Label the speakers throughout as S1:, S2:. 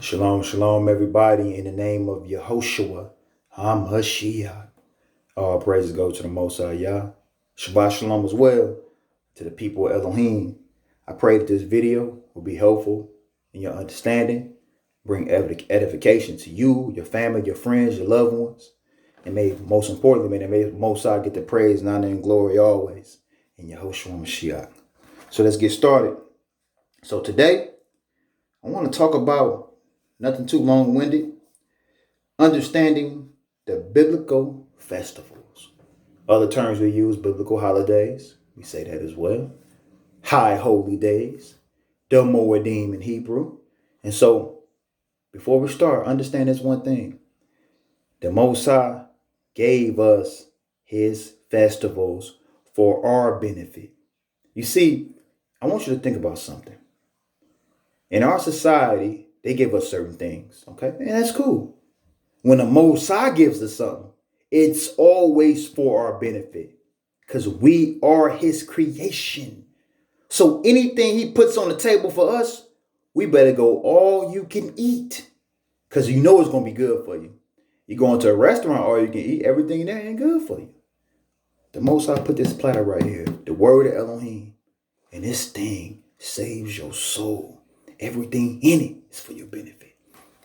S1: Shalom, shalom, everybody. In the name of YHWH, HaMashiach. All praises go to the Most High Yah. Shabbat shalom as well to the people of Elohim. I pray that this video will be helpful in your understanding, bring edification to you, your family, your friends, your loved ones, and most importantly, may the Most High get the praise and honor and glory always in YHWH Mashiach. So let's get started. So today, I want to talk about nothing too long-winded, understanding the biblical festivals. Other terms we use, biblical holidays. We say that as well. High holy days. The Moedim in Hebrew. And so, before we start, understand this one thing. The Most High gave us his festivals for our benefit. You see, I want you to think about something. In our society, they give us certain things, okay? And that's cool. When the Most High gives us something, it's always for our benefit because we are his creation. So anything he puts on the table for us, we better go all you can eat because you know it's going to be good for you. You go into a restaurant, all you can eat, everything there ain't good for you. The Most High put this platter right here, the word of Elohim, and this thing saves your soul. Everything in it is for your benefit.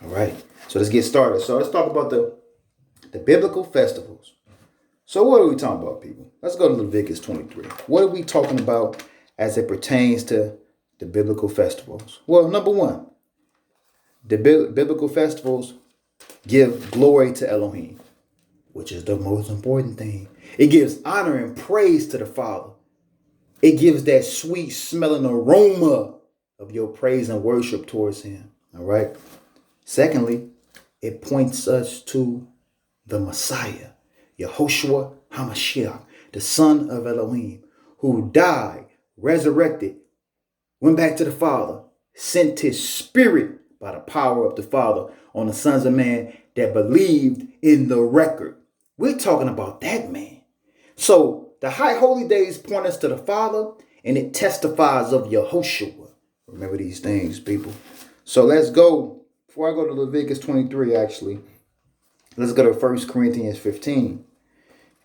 S1: All right. So let's get started. So let's talk about the biblical festivals. So what are we talking about, people? Let's go to Leviticus 23. What are we talking about as it pertains to the biblical festivals? Well, number one, the biblical festivals give glory to Elohim, which is the most important thing. It gives honor and praise to the Father. It gives that sweet smelling aroma of your praise and worship towards him. All right. Secondly, it points us to the Messiah, YHWH HaMashiach, the son of Elohim, who died, resurrected, went back to the Father, sent his spirit by the power of the Father on the sons of man that believed in the record. We're talking about that man. So the high holy days point us to the Father, and it testifies of YHWH. Remember these things, people. So let's go. Before I go to Leviticus 23, actually, let's go to 1 Corinthians 15.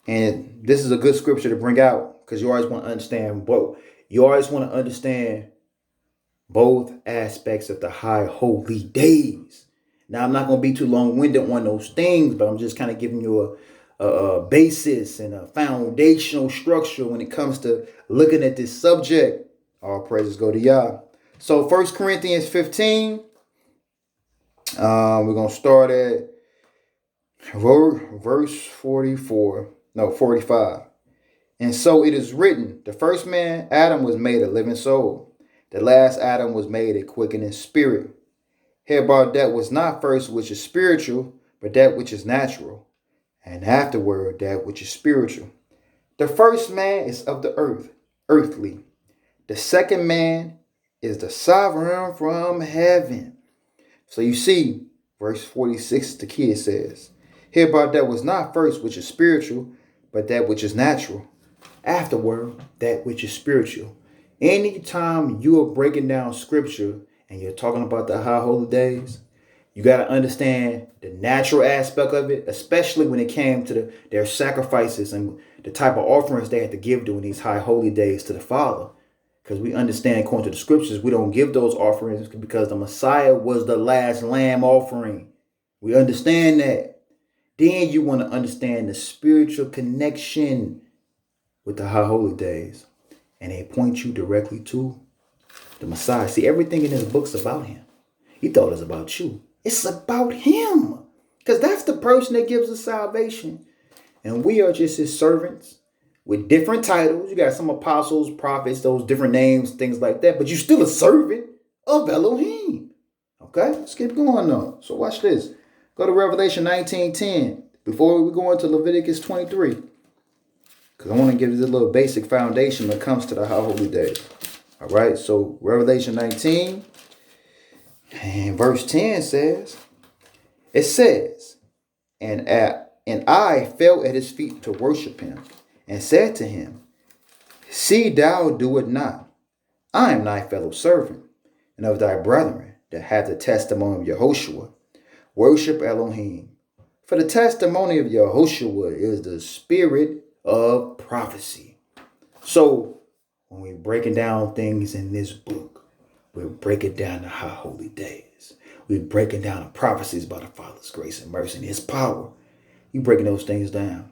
S1: And this is a good scripture to bring out because you always want to understand both. You always want to understand both aspects of the high holy days. Now, I'm not going to be too long-winded on those things, but I'm just kind of giving you a basis and a foundational structure when it comes to looking at this subject. All praises go to Yah. So 1 Corinthians 15, we're going to start at verse 45. And so it is written, the first man, Adam, was made a living soul. The last Adam was made a quickening spirit. Hereby that was not first which is spiritual, but that which is natural. And afterward that which is spiritual. The first man is of the earth, earthly. The second man is the sovereign from heaven. So you see, verse 46, the kid says, hereby that was not first which is spiritual, but that which is natural. Afterward, that which is spiritual. Anytime you are breaking down scripture and you're talking about the high holy days, you got to understand the natural aspect of it, especially when it came to their sacrifices and the type of offerings they had to give during these high holy days to the Father. Because we understand, according to the scriptures, we don't give those offerings because the Messiah was the last lamb offering. We understand that. Then you want to understand the spiritual connection with the high holy days. And they point you directly to the Messiah. See, everything in this book's about him. He thought it was about you. It's about him. Because that's the person that gives us salvation. And we are just his servants with different titles. You got some apostles, prophets, those different names, things like that. But you're still a servant of Elohim. Okay, let's keep going though. So watch this. Go to Revelation 19:10 before we go into Leviticus 23. Because I want to give you a little basic foundation when it comes to the high holy days. All right, so Revelation 19 and verse 10 says, it says, and I fell at his feet to worship him and said to him, see thou do it not. I am thy fellow servant and of thy brethren that have the testimony of Yehoshua worship Elohim. For the testimony of Yehoshua is the spirit of prophecy. So when we're breaking down things in this book, we're breaking down the high holy days. We're breaking down the prophecies about the Father's grace and mercy and his power. You breaking those things down.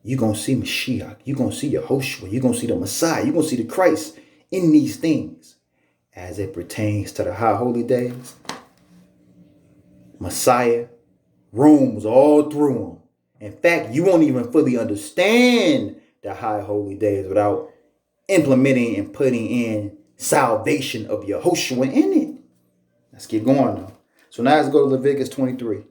S1: You're going to see Mashiach. You're going to see Yehoshua. You're going to see the Messiah. You're going to see the Christ in these things. As it pertains to the high holy days, Messiah roams all through them. In fact, you won't even fully understand the high holy days without implementing and putting in salvation of Yehoshua in it. Let's keep going now. So now let's go to Leviticus 23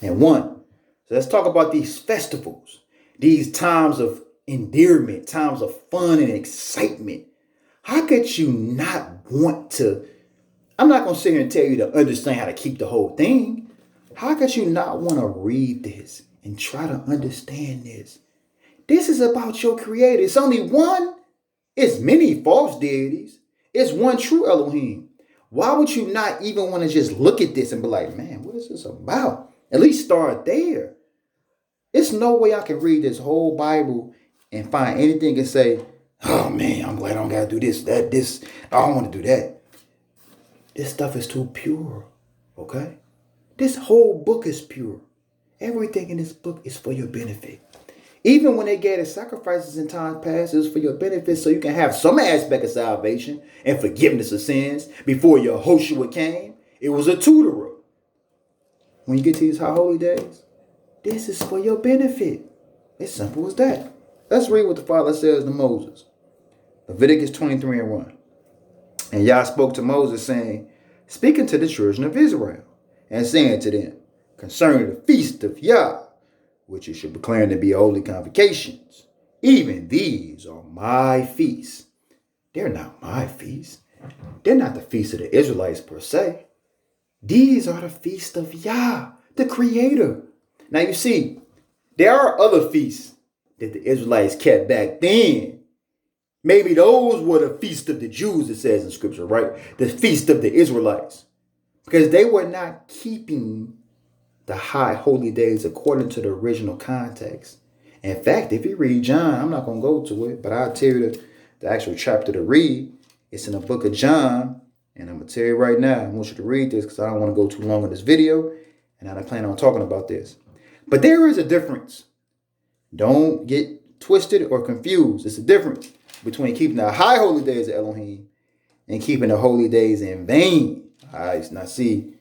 S1: and 1. So let's talk about these festivals, these times of endearment, times of fun and excitement. How could you not want to? I'm not going to sit here and tell you to understand how to keep the whole thing. How could you not want to read this and try to understand this? This is about your creator. It's only one. It's many false deities. It's one true Elohim. Why would you not even want to just look at this and be like, man, what is this about? At least start there. There's no way I can read this whole Bible and find anything and say, oh man, I'm glad I don't got to do this, that, this. I don't want to do that. This stuff is too pure, okay? This whole book is pure. Everything in this book is for your benefit. Even when they gave the sacrifices in times past, it was for your benefit so you can have some aspect of salvation and forgiveness of sins before Yehoshua came. It was a tutorer. When you get to these high holy days, this is for your benefit. It's simple as that. Let's read what the Father says to Moses. Leviticus 23 and 1. And Yah spoke to Moses, saying, speaking to the children of Israel, and saying to them, concerning the feast of Yah, which you should proclaim to be holy convocations. Even these are my feasts. They're not my feasts. They're not the feasts of the Israelites per se. These are the feasts of Yah, the Creator. Now you see, there are other feasts that the Israelites kept back then. Maybe those were the feast of the Jews, it says in Scripture, right? The feast of the Israelites. Because they were not keeping the high holy days according to the original context. In fact, if you read John, I'm not going to go to it, but I'll tell you the actual chapter to read. It's in the book of John, and I'm going to tell you right now, I want you to read this because I don't want to go too long in this video, and I don't plan on talking about this. But there is a difference. Don't get twisted or confused. It's a difference between keeping the high holy days of Elohim and keeping the holy days in vain. All right, now see,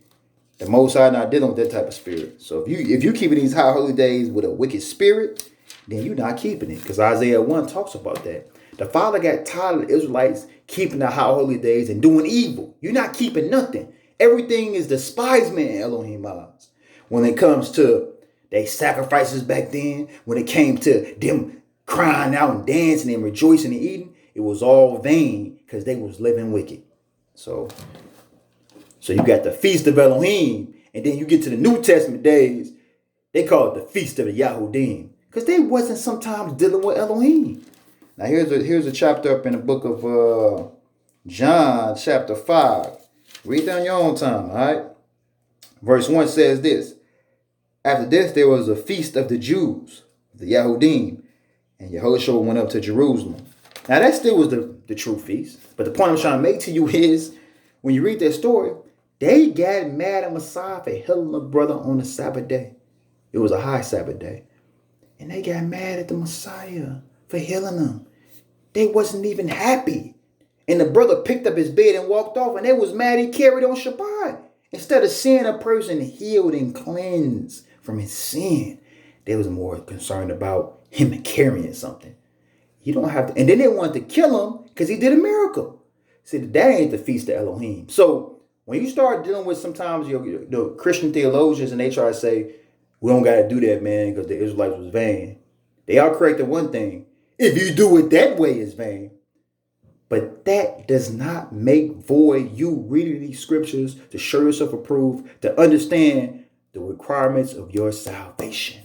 S1: the Most High not dealing with that type of spirit. So if you keeping these high holy days with a wicked spirit, then you're not keeping it. Because Isaiah 1 talks about that. The Father got tired of the Israelites keeping the high holy days and doing evil. You're not keeping nothing. Everything is despisement in Elohim eyes. When it comes to they sacrifices back then, when it came to them crying out and dancing and rejoicing and eating, it was all vain because they was living wicked. So you got the Feast of Elohim, and then you get to the New Testament days, they call it the Feast of the Yahudim, because they wasn't sometimes dealing with Elohim. Now here's a chapter up in the book of John, chapter 5. Read that on your own time, all right? Verse 1 says this. After this, there was a feast of the Jews, the Yahudim, and Yehoshua went up to Jerusalem. Now that still was the true feast, but the point I'm trying to make to you is, when you read that story, they got mad at Messiah for healing a brother on the Sabbath day. It was a high Sabbath day. And they got mad at the Messiah for healing them. They wasn't even happy. And the brother picked up his bed and walked off, and they was mad he carried on Shabbat. Instead of seeing a person healed and cleansed from his sin, they was more concerned about him carrying something. You don't have to. And then they wanted to kill him because he did a miracle. See, that ain't the feast of Elohim. So when you start dealing with sometimes the Christian theologians and they try to say, we don't got to do that, man, because the Israelites was vain. They are correct in one thing. If you do it that way, it's vain. But that does not make void you reading these scriptures to show yourself approved, to understand the requirements of your salvation.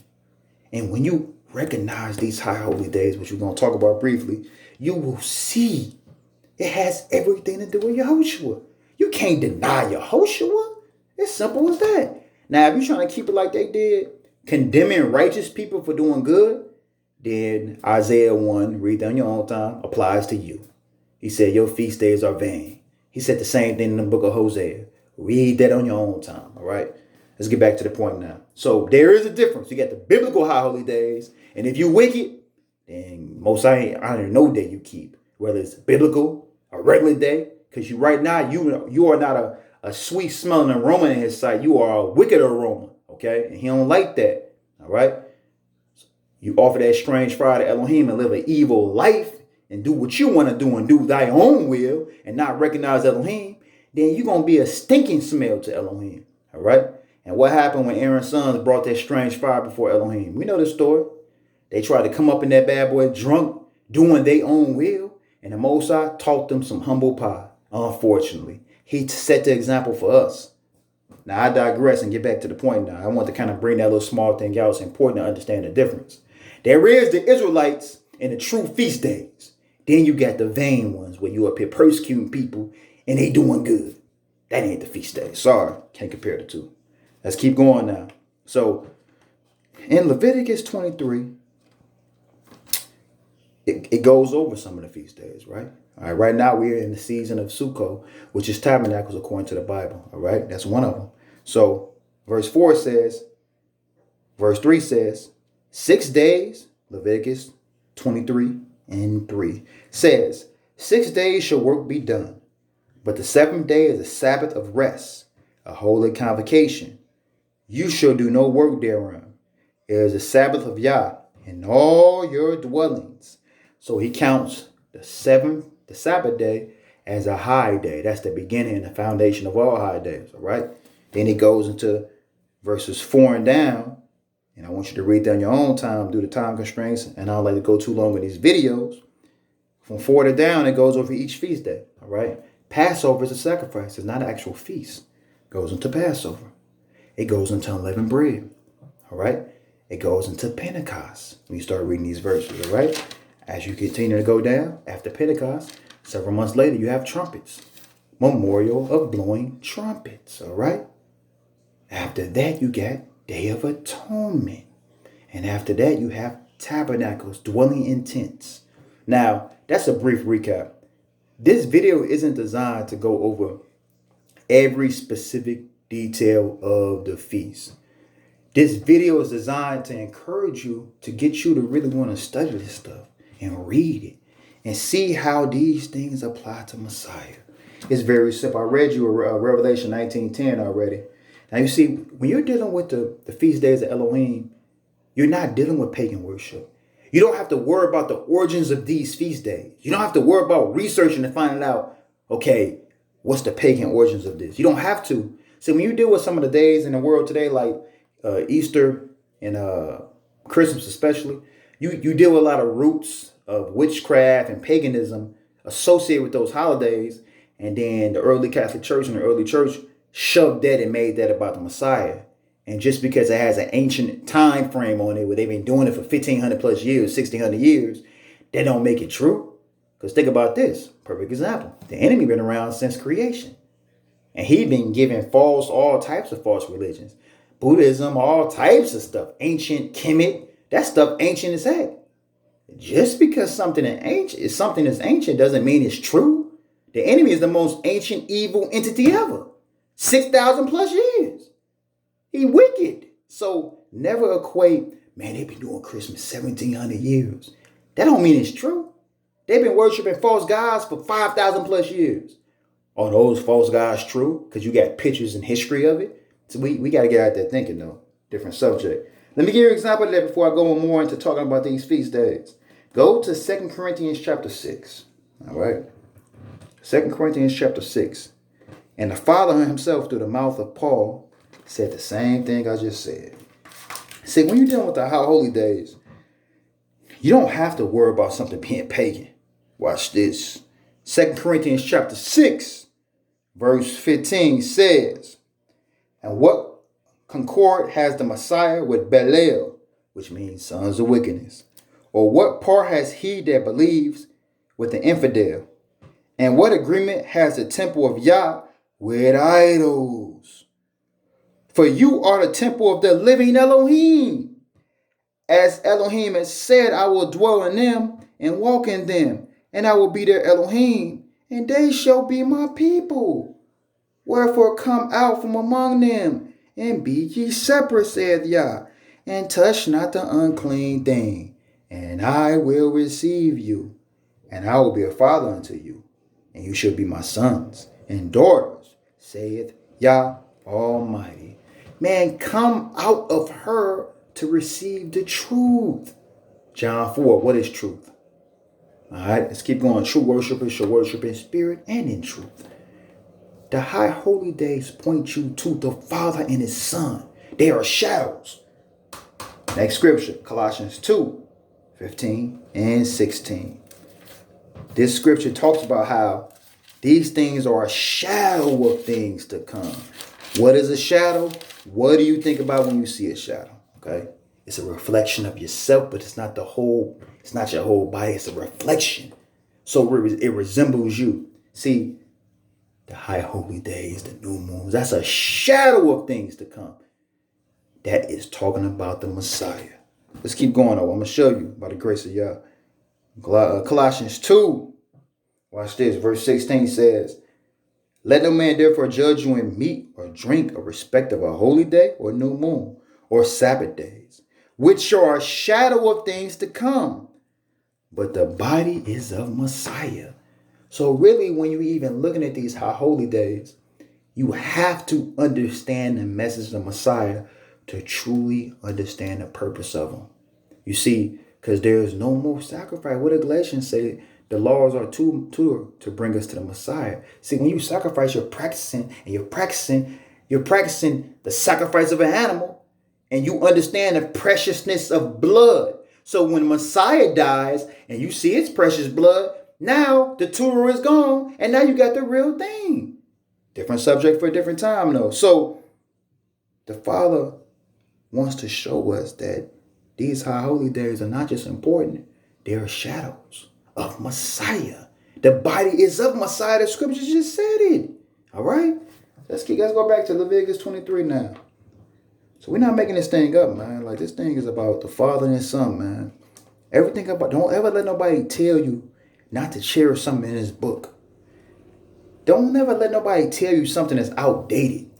S1: And when you recognize these high holy days, which we're going to talk about briefly, you will see it has everything to do with Yehoshua. You can't deny Yehoshua. It's simple as that. Now, if you're trying to keep it like they did, condemning righteous people for doing good, then Isaiah 1, read that on your own time, applies to you. He said, your feast days are vain. He said the same thing in the book of Hosea. Read that on your own time, all right? Let's get back to the point now. So there is a difference. You got the biblical high holy days, and if you wicked, then most I don't know day you keep, whether it's biblical, a regular day, because you right now, you are not a sweet smelling aroma in his sight. You are a wicked aroma, okay? And he don't like that, all right? You offer that strange fire to Elohim and live an evil life and do what you want to do and do thy own will and not recognize Elohim, then you're going to be a stinking smell to Elohim, all right? And what happened when Aaron's sons brought that strange fire before Elohim? We know the story. They tried to come up in that bad boy drunk, doing their own will, and the Most High taught them some humble pie. Unfortunately, he set the example for us. Now, I digress and get back to the point now. I want to kind of bring that little small thing out. It's important to understand the difference. There is the Israelites and the true feast days. Then you got the vain ones where you up here persecuting people and they doing good. That ain't the feast day. Sorry, can't compare the two. Let's keep going now. So in Leviticus 23, it goes over some of the feast days, right? All right, right now we're in the season of Sukkot, which is tabernacles according to the Bible. All right, that's one of them. So verse 3 says, 6 days, Leviticus 23:3 says, 6 days shall work be done, but the 7th day is a Sabbath of rest, a holy convocation. You shall do no work thereon. It is a Sabbath of Yah in all your dwellings. So he counts the Sabbath day, as a high day. That's the beginning and the foundation of all high days. All right. Then he goes into verses 4 and down. And I want you to read that on your own time due to time constraints. And I don't like to go too long with these videos. From 4 to down, it goes over each feast day. All right. Passover is a sacrifice. It's not an actual feast. It goes into Passover. It goes into unleavened bread. All right. It goes into Pentecost when you start reading these verses. All right. As you continue to go down after Pentecost, several months later, you have trumpets. Memorial of blowing trumpets. All right. After that, you got Day of Atonement. And after that, you have tabernacles, dwelling in tents. Now, that's a brief recap. This video isn't designed to go over every specific detail of the feast. This video is designed to encourage you, to get you to really want to study this stuff and read it and see how these things apply to Messiah. It's very simple. I read you Revelation 19:10 already. Now you see, when you're dealing with the feast days of Elohim, you're not dealing with pagan worship. You don't have to worry about the origins of these feast days. You don't have to worry about researching and finding out, okay, what's the pagan origins of this? You don't have to. See, when you deal with some of the days in the world today, like Easter and Christmas especially, you deal with a lot of roots of witchcraft and paganism associated with those holidays. And then the early Catholic Church and the early church shoved that and made that about the Messiah. And just because it has an ancient time frame on it where they've been doing it for 1,500 plus years, 1,600 years, that don't make it true. Because think about this. Perfect example. The enemy been around since creation. And he been giving all types of false religions. Buddhism, all types of stuff. Ancient, Kemet. That stuff ancient as heck. Just because something is ancient doesn't mean it's true. The enemy is the most ancient evil entity ever. 6,000 plus years. He wicked. So never equate, man, they've been doing Christmas 1,700 years. That don't mean it's true. They've been worshiping false gods for 5,000 plus years. Are those false gods true? Because you got pictures and history of it. So we got to get out there thinking though. Different subject. Let me give you an example of that before I go more into talking about these feast days. Go to 2 Corinthians chapter 6. All right. 2 Corinthians chapter 6. And the Father himself, through the mouth of Paul, said the same thing I just said. See, when you're dealing with the high holy days, you don't have to worry about something being pagan. Watch this. 2 Corinthians chapter 6, verse 15 says, and what concord has the Messiah with Belial, which means sons of wickedness? Or what part has he that believes with the infidel? And what agreement has the temple of Yah with idols. For you are the temple of the living Elohim. As Elohim has said, I will dwell in them and walk in them, and I will be their Elohim, and they shall be my people. Wherefore come out from among them, and be ye separate, saith Yah, and touch not the unclean thing, and I will receive you, and I will be a father unto you, and you shall be my sons and daughters, saith Yah Almighty. Man, come out of her to receive the truth. John 4, what is truth? All right, let's keep going. True worshipers shall worship in spirit and in truth. The high holy days point you to the Father and his Son. They are shadows. Next scripture, Colossians 2, 15 and 16. This scripture talks about how these things are a shadow of things to come. What is a shadow? What do you think about when you see a shadow? Okay. It's a reflection of yourself, but it's not your whole body. It's a reflection. So it resembles you. See, the high holy days, the new moons, that's a shadow of things to come. That is talking about the Messiah. Let's keep going though. I'm going to show you by the grace of Yah. Colossians 2. Watch this. Verse 16 says, let no man therefore judge you in meat or drink or respect of a holy day or new moon or Sabbath days, which are a shadow of things to come. But the body is of Messiah. So really, when you're even looking at these high holy days, you have to understand the message of Messiah to truly understand the purpose of them. You see, because there is no more sacrifice. What did Galatians say? The laws are to bring us to the Messiah. See, when you sacrifice, you're practicing the sacrifice of an animal, and you understand the preciousness of blood. So when Messiah dies and you see its precious blood, now the Torah is gone, and now you got the real thing. Different subject for a different time, though. So the Father wants to show us that these high holy days are not just important, they are shadows of Messiah. The body is of Messiah. The scriptures just said it. All right? Let's go back to Leviticus 23 now. So we're not making this thing up, man. Like, this thing is about the Father and his Son, man. Everything about, don't ever let nobody tell you not to cherish something in this book. Don't ever let nobody tell you something that's outdated.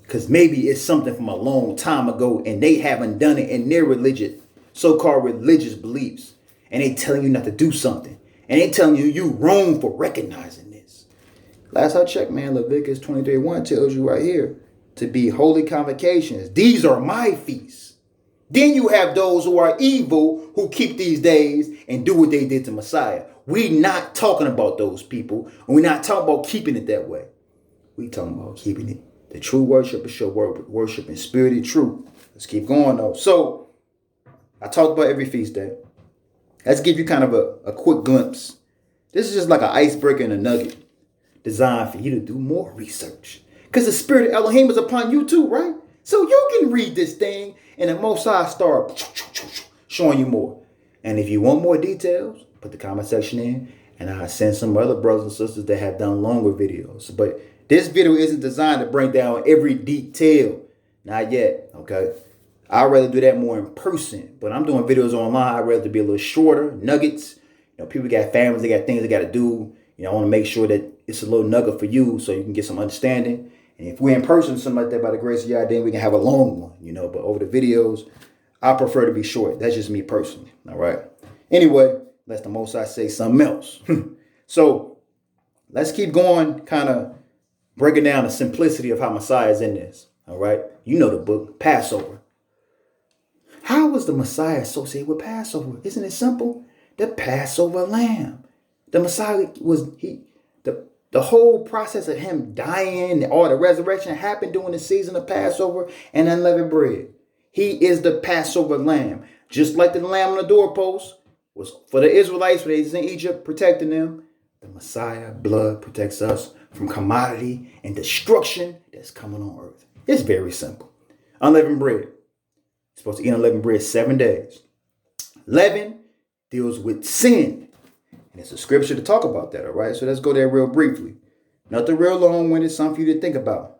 S1: Because maybe it's something from a long time ago and they haven't done it in their religious, so-called religious beliefs. And they telling you not to do something. And they telling you wrong for recognizing this. Last I checked, man, Leviticus 23:1 tells you right here to be holy convocations. These are my feasts. Then you have those who are evil who keep these days and do what they did to Messiah. We not talking about those people. And we're not talking about keeping it that way. We talking about keeping it. The true worshipers shall worship in spirit and truth. Let's keep going though. So I talked about every feast day. Let's give you kind of a quick glimpse. This is just like an icebreaker and a nugget designed for you to do more research. Because the spirit of Elohim is upon you too, right? So you can read this thing and the Most High start showing you more. And if you want more details, put the comment section in and I'll send some other brothers and sisters that have done longer videos. But this video isn't designed to break down every detail. Not yet, okay? I'd rather do that more in person. But I'm doing videos online. I'd rather be a little shorter, nuggets. You know, people got families, they got things they got to do. You know, I want to make sure that it's a little nugget for you so you can get some understanding. And if we're in person, something like that, by the grace of Yah, then we can have a long one, you know. But over the videos, I prefer to be short. That's just me personally, all right? Anyway, let the Most High say something else. So let's keep going, kind of breaking down the simplicity of how Messiah is in this, all right? You know the book, Passover. How was the Messiah associated with Passover? Isn't it simple? The Passover lamb. The Messiah was, the whole process of him dying, all the resurrection happened during the season of Passover and unleavened bread. He is the Passover lamb. Just like the lamb on the doorpost was for the Israelites when they was in Egypt, protecting them. The Messiah blood protects us from commodity and destruction that's coming on earth. It's very simple. Unleavened bread. You're supposed to eat unleavened bread 7 days. Leaven deals with sin. And it's a scripture to talk about that, all right? So let's go there real briefly. Nothing real long-winded, something for you to think about.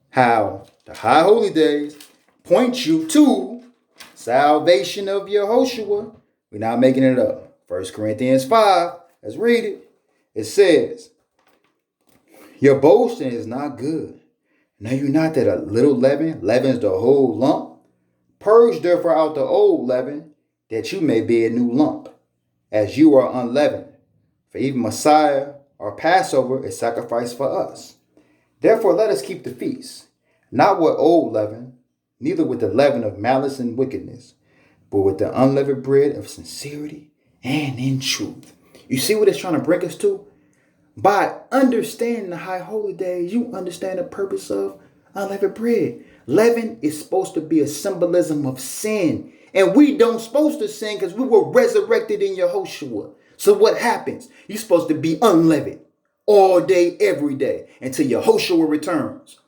S1: How the high holy days point you to salvation of Yehoshua. We're not making it up. 1 Corinthians 5, let's read it. It says, your boasting is not good. Know you not that a little leaven leavens the whole lump? Purge therefore out the old leaven, that you may be a new lump, as you are unleavened. For even Messiah, our Passover, is sacrificed for us. Therefore let us keep the feast, not with old leaven, neither with the leaven of malice and wickedness, but with the unleavened bread of sincerity and in truth. You see what it's trying to bring us to? By understanding the high holy days, you understand the purpose of unleavened bread. Leaven is supposed to be a symbolism of sin. And we don't supposed to sin because we were resurrected in Yehoshua. So what happens? You're supposed to be unleavened all day, every day, until Yehoshua returns.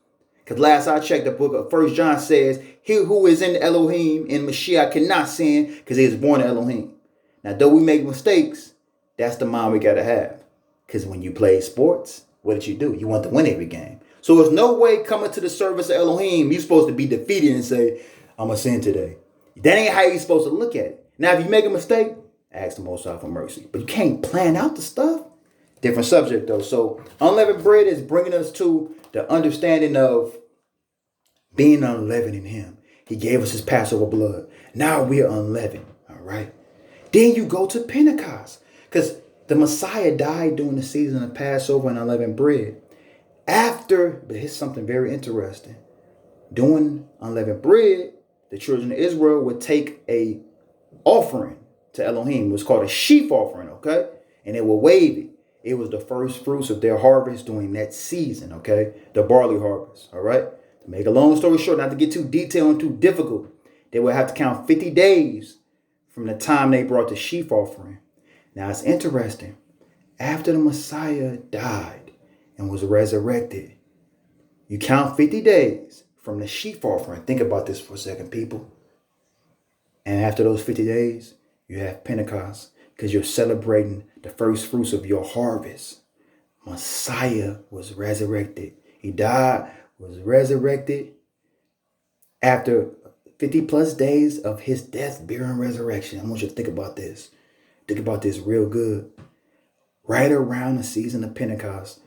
S1: Because last I checked, the book of 1 John says, he who is in Elohim and Mashiach cannot sin because he is born of Elohim. Now, though we make mistakes, that's the mind we got to have. Because when you play sports, what did you do? You want to win every game. So there's no way coming to the service of Elohim, you're supposed to be defeated and say, I'm going to sin today. That ain't how you're supposed to look at it. Now, if you make a mistake, ask the Most High for mercy. But you can't plan out the stuff. Different subject, though. So unleavened bread is bringing us to the understanding of being unleavened in him. He gave us his Passover blood. Now we are unleavened. All right. Then you go to Pentecost. Because the Messiah died during the season of Passover and unleavened bread. But here's something very interesting. During unleavened bread, the children of Israel would take a offering to Elohim. It was called a sheaf offering, okay? And they would wave it. It was the first fruits of their harvest during that season, okay? The barley harvest, all right? To make a long story short, not to get too detailed and too difficult, they would have to count 50 days from the time they brought the sheaf offering. Now, it's interesting. After the Messiah died and was resurrected, you count 50 days from the sheaf offering. Think about this for a second, people. And after those 50 days, you have Pentecost because you're celebrating the first fruits of your harvest. Messiah was resurrected. He died, was resurrected after 50 plus days of his death, burial, and resurrection. I want you to think about this. Think about this real good. Right around the season of Pentecost,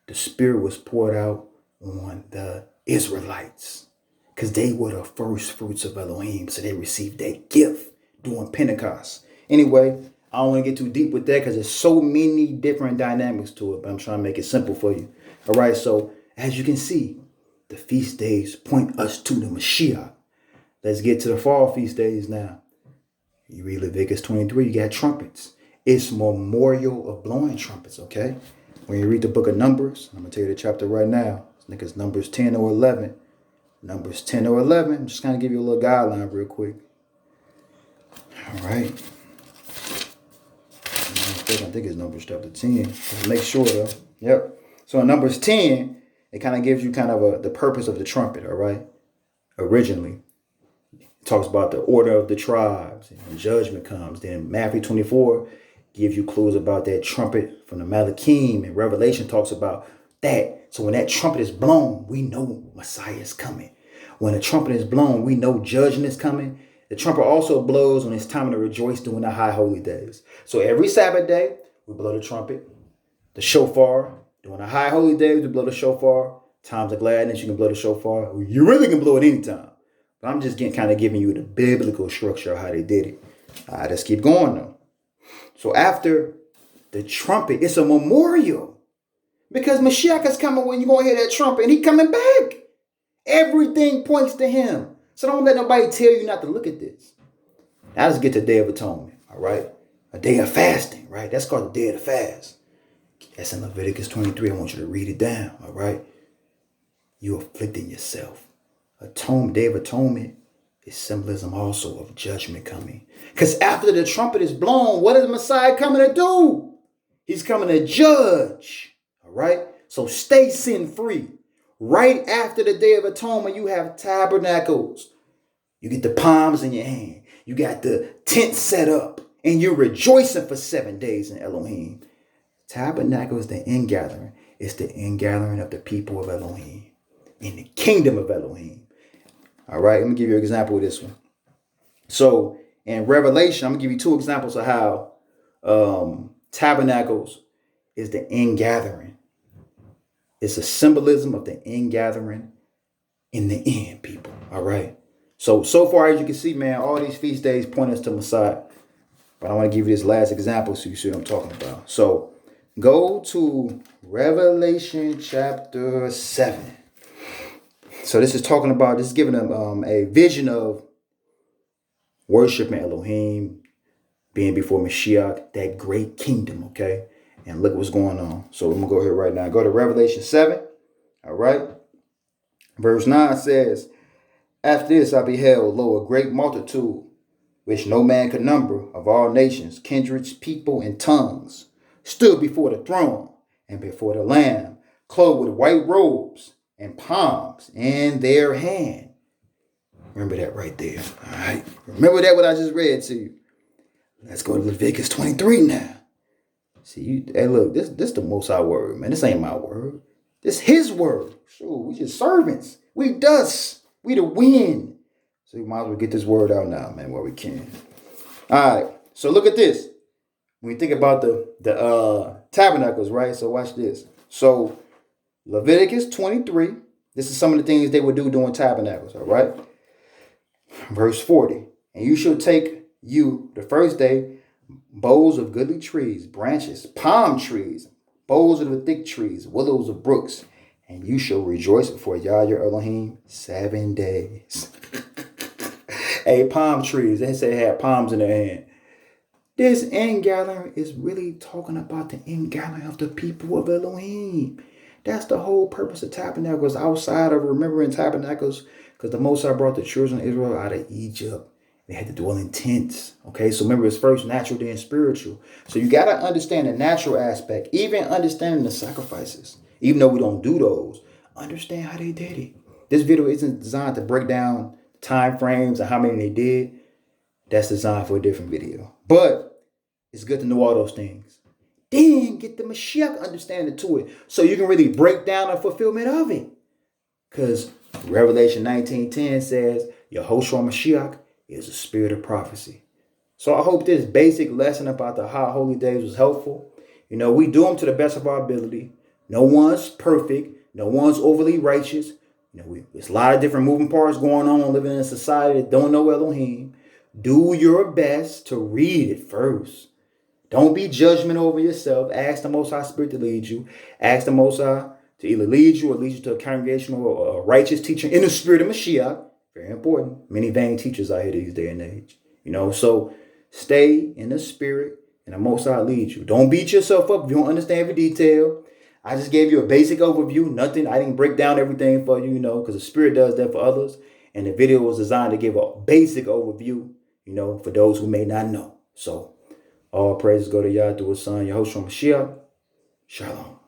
S1: the Spirit was poured out on the Israelites because they were the first fruits of Elohim. So they received that gift during Pentecost. Anyway, I don't want to get too deep with that because there's so many different dynamics to it, but I'm trying to make it simple for you. All right, so as you can see, the feast days point us to the Mashiach. Let's get to the fall feast days now. You read Leviticus 23, you got trumpets. It's memorial of blowing trumpets, okay? When you read the book of Numbers, I'm going to tell you the chapter right now. I think it's Numbers 10 or 11. Numbers 10 or 11. I'm just going to give you a little guideline real quick. All right. I think it's Numbers chapter 10. Just make sure, though. Yep. So in Numbers 10, it kind of gives you kind of the purpose of the trumpet, all right? Originally. It talks about the order of the tribes and judgment comes. Then Matthew 24 gives you clues about that trumpet from the Malachim, and Revelation talks about that. So when that trumpet is blown, we know Messiah is coming. When the trumpet is blown, we know judgment is coming. The trumpet also blows when it's time to rejoice during the high holy days. So every Sabbath day, we blow the trumpet, the shofar. During the high holy days, we blow the shofar. Times of gladness, you can blow the shofar. You really can blow it anytime. But I'm just kind of giving you the biblical structure of how they did it. Let's keep going, though. So after the trumpet, it's a memorial. Because Mashiach is coming when you're going to hear that trumpet, and he's coming back. Everything points to him. So don't let nobody tell you not to look at this. Now let's get to Day of Atonement, all right? A day of fasting, right? That's called the Day of the Fast. That's in Leviticus 23. I want you to read it down, all right? You're afflicting yourself. Day of Atonement is symbolism also of judgment coming. Because after the trumpet is blown, what is the Messiah coming to do? He's coming to judge, all right? So stay sin free. Right after the Day of Atonement, you have tabernacles. You get the palms in your hand. You got the tent set up. And you're rejoicing for 7 days in Elohim. Tabernacle is the ingathering. It's the ingathering of the people of Elohim in the kingdom of Elohim. All right, let me give you an example of this one. So in Revelation, I'm gonna give you two examples of how tabernacles is the ingathering. It's a symbolism of the ingathering in the end, people. All right. So far, as you can see, man, all these feast days point us to Messiah. But I want to give you this last example so you see what I'm talking about. So go to Revelation chapter 7. So this is talking about, this is giving them a vision of worshiping Elohim, being before Mashiach, that great kingdom, okay? And look what's going on. So I'm going to go here right now. Go to Revelation 7, all right? Verse 9 says, after this I beheld, lo, a great multitude, which no man could number, of all nations, kindreds, people, and tongues, stood before the throne and before the Lamb, clothed with white robes and palms in their hand. Remember that right there. All right. Remember that what I just read to you. Let's go to Leviticus 23 now. See, hey, look, this the Most High word, man. This ain't my word. This his word. Sure, we just servants. We dust. We the wind. So we might as well get this word out now, man, while we can. All right. So look at this. When you think about the tabernacles, right? So watch this. So Leviticus 23. This is some of the things they would do during tabernacles, all right? Verse 40. And you shall take you the first day boughs of goodly trees, branches, palm trees, boughs of the thick trees, willows of brooks, and you shall rejoice before Yah your Elohim 7 days. Hey, palm trees. They say they had palms in their hand. This ingathering is really talking about the ingathering of the people of Elohim. That's the whole purpose of tabernacles, outside of remembering tabernacles, because the Most High brought the children of Israel out of Egypt. They had to dwell in tents. Okay, so remember, it's first natural, then spiritual. So you got to understand the natural aspect, even understanding the sacrifices. Even though we don't do those, understand how they did it. This video isn't designed to break down time frames and how many they did. That's designed for a different video. But it's good to know all those things. Then get the Mashiach understanding to it, so you can really break down the fulfillment of it. Because Revelation 19:10 says, Yahushua Mashiach is a spirit of prophecy. So I hope this basic lesson about the high holy days was helpful. You know, we do them to the best of our ability. No one's perfect. No one's overly righteous. You know, there's a lot of different moving parts going on living in a society that don't know Elohim. Do your best to read it first. Don't be judgment over yourself. Ask the Most High Spirit to lead you. Ask the Most High to either lead you or lead you to a congregational or a righteous teacher in the spirit of Mashiach. Very important. Many vain teachers out here these day and age. You know, so stay in the spirit and the Most High lead you. Don't beat yourself up if you don't understand every detail. I just gave you a basic overview. Nothing. I didn't break down everything for you, you know, because the Spirit does that for others. And the video was designed to give a basic overview, you know, for those who may not know. So all praises go to Yah through His Son, Yahushua Mashiach. Shalom.